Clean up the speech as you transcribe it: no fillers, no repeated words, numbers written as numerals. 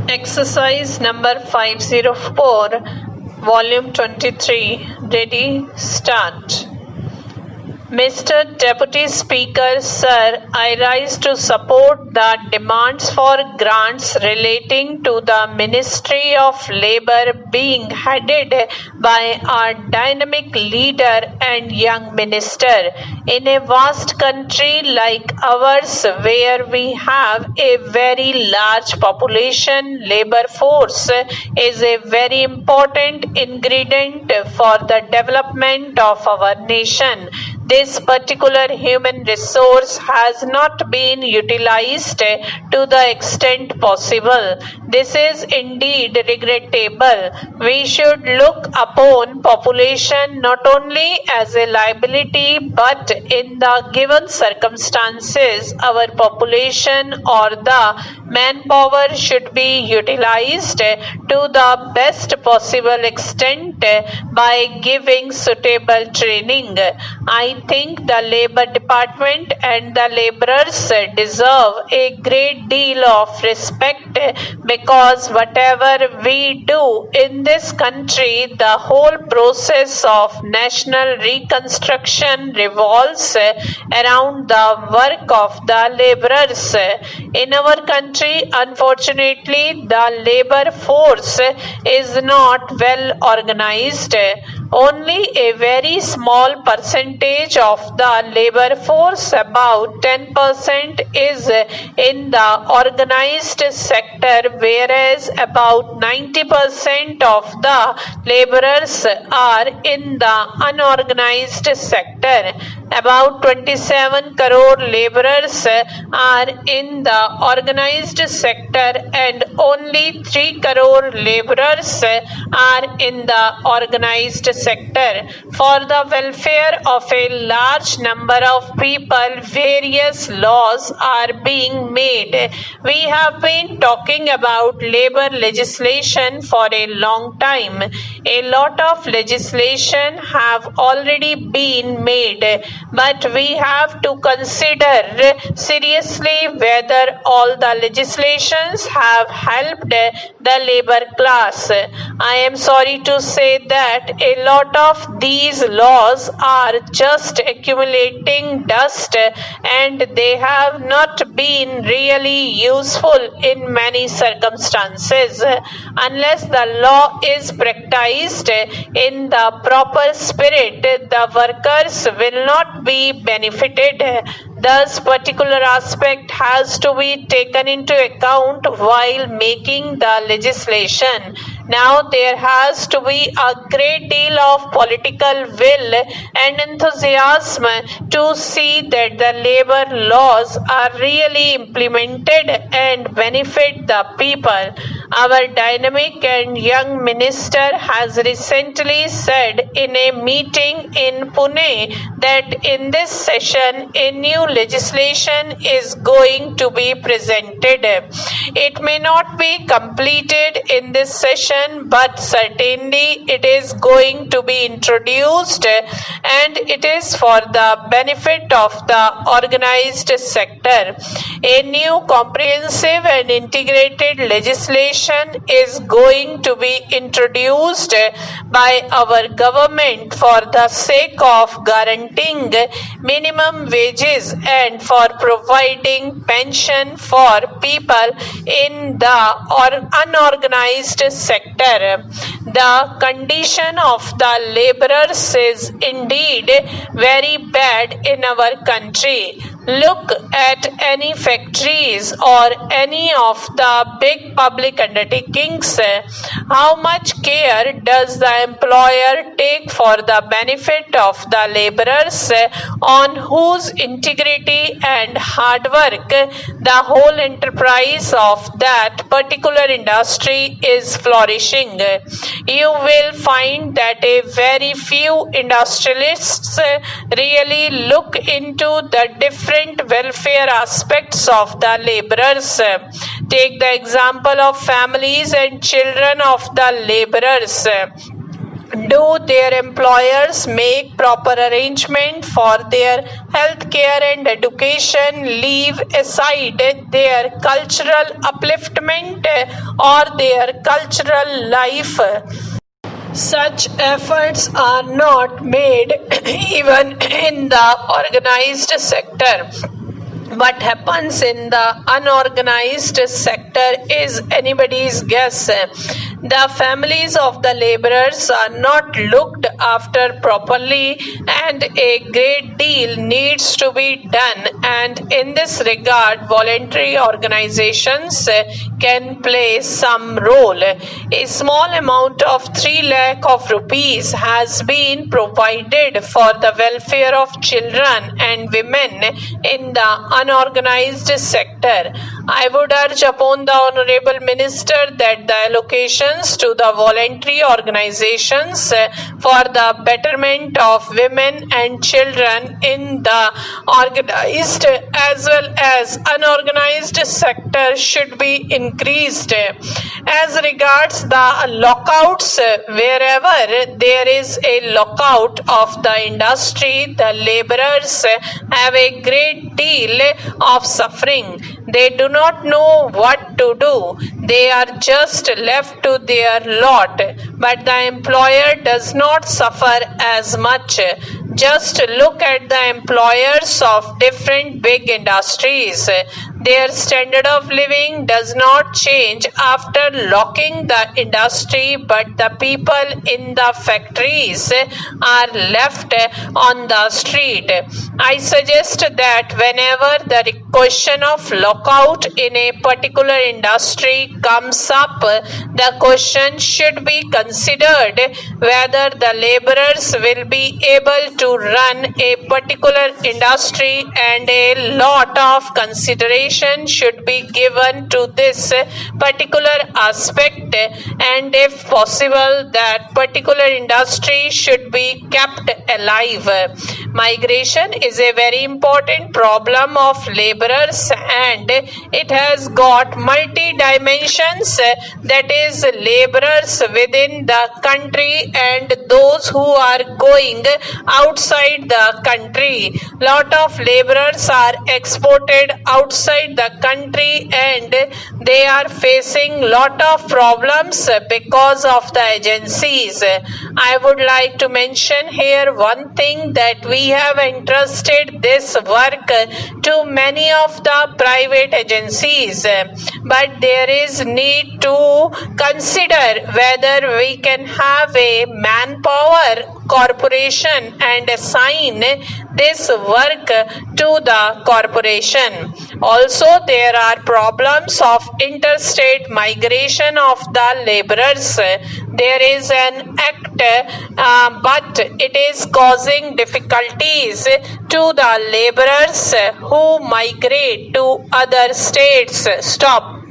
Exercise number 504, volume 23. Ready, start. Mr. Deputy Speaker, Sir, I rise to support the demands for grants relating to the Ministry of Labour being headed by our dynamic leader and young minister. In a vast country like ours, where we have a very large population, labour force is a very important ingredient for the development of our nation. This particular human resource has not been utilized to the extent possible. This is indeed regrettable. We should look upon population not only as a liability, but in the given circumstances, our population or the manpower should be utilized to the best possible extent by giving suitable training. I think the Labour Department and the labourers deserve a great deal of respect because whatever we do in this country, the whole process of national reconstruction revolves around the work of the labourers. In our country, unfortunately, the labour force is not well organized. Only a very small percentage of the labour force, about 10%, is in the organized sector, whereas about 90% of the labourers are in the unorganized sector. About 27 crore labourers are in the organized sector and only 3 crore labourers are in the organized sector. For the welfare of a large number of people, various laws are being made. We have been talking about labour legislation for a long time. A lot of legislation have already been made, but we have to consider seriously whether all the legislations have helped the labour class. I am sorry to say that a lot of these laws are just accumulating dust and they have not been really useful in many circumstances. Unless the law is practiced in the proper spirit, the workers will not be benefited. Thus, particular aspect has to be taken into account while making the legislation. Now, there has to be a great deal of political will and enthusiasm to see that the labour laws are really implemented and benefit the people. Our dynamic and young minister has recently said in a meeting in Pune that in this session a new legislation is going to be presented. It may not be completed in this session, but certainly it is going to be introduced and it is for the benefit of the organized sector. A new comprehensive and integrated legislation is going to be introduced by our government for the sake of guaranteeing minimum wages and for providing pension for people in the unorganized sector. The condition of the labourers is indeed very bad in our country. Look at any factories or any of the big public undertakings. How much care does the employer take for the benefit of the labourers on whose integrity and hard work the whole enterprise of that particular industry is flourishing? You will find that a very few industrialists really look into the different welfare aspects of the labourers. Take the example of families and children of the labourers. Do their employers make proper arrangement for their health care and education? Leave aside their cultural upliftment or their cultural life. Such efforts are not made even in the organized sector. What happens in the unorganized sector is anybody's guess. The families of the laborers are not looked after properly, and a great deal needs to be done. And in this regard, voluntary organizations can play some role. A small amount of 3 lakh of rupees has been provided for the welfare of children and women in the unorganized sector. I would urge upon the Honorable Minister that the allocations to the voluntary organizations for the betterment of women and children in the organized as well as unorganized sector should be increased. As regards the lockouts, wherever there is a lockout of the industry, the laborers have a great deal of suffering. They do not know what to do. They are just left to their lot. But the employer does not suffer as much. Just look at the employers of different big industries. Their standard of living does not change after locking the industry, but the people in the factories are left on the street. I suggest that whenever the question of lockout in a particular industry comes up, the question should be considered whether the laborers will be able to run a particular industry, and a lot of consideration should be given to this particular aspect, and if possible that particular industry should be kept alive. Migration is a very important problem of laborers, and it has got multi dimensions, that is laborers within the country and those who are going outside the country. Lot of laborers are exported outside the country, and they are facing lot of problems because of the agencies. I would like to mention here one thing, that we have entrusted this work to many of the private agencies, but there is need to consider whether we can have a manpower corporation and assign this work to the corporation. Also, there are problems of interstate migration of the laborers. There is an act, but it is causing difficulties to the laborers who migrate to other states. Stop.